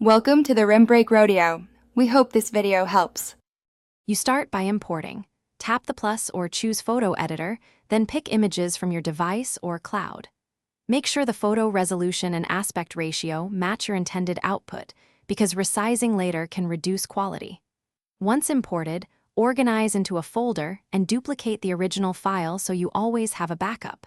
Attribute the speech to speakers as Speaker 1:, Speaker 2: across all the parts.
Speaker 1: Welcome to the Rim Break Rodeo. We hope this video helps.
Speaker 2: You start by importing. Tap the plus or choose Photo Editor, then pick images from your device or cloud. Make sure the photo resolution and aspect ratio match your intended output, because resizing later can reduce quality. Once imported, organize into a folder and duplicate the original file so you always have a backup.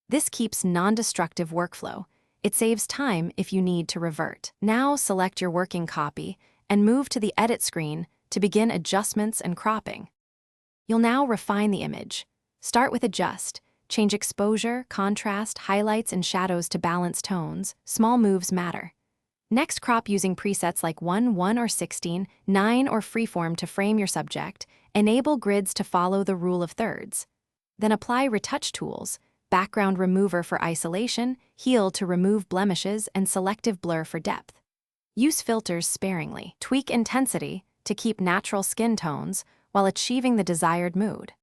Speaker 2: This keeps non-destructive workflow. It saves time if you need to revert. Now select your working copy and move to the Edit screen to begin adjustments and cropping. You'll now refine the image. Start with Adjust. Change exposure, contrast, highlights, and shadows to balance tones. Small moves matter. Next, crop using presets like 1, 1 or 16, 9 or freeform to frame your subject. Enable grids to follow the rule of thirds. Then apply retouch tools, background remover for isolation, heal to remove blemishes, and selective blur for depth. Use filters sparingly. Tweak intensity to keep natural skin tones while achieving the desired mood.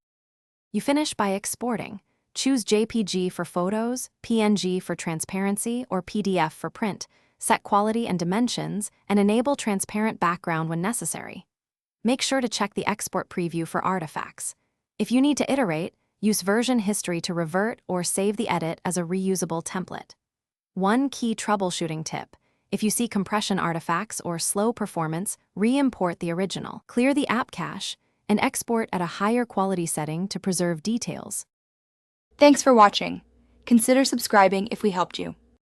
Speaker 2: You finish by exporting. Choose JPG for photos, PNG for transparency, or PDF for print. Set quality and dimensions, and enable transparent background when necessary. Make sure to check the export preview for artifacts. If you need to iterate, use version history to revert or save the edit as a reusable template. One key troubleshooting tip: if you see compression artifacts or slow performance, re-import the original. Clear the app cache and export at a higher quality setting to preserve details.
Speaker 1: Thanks for watching. Consider subscribing if we helped you.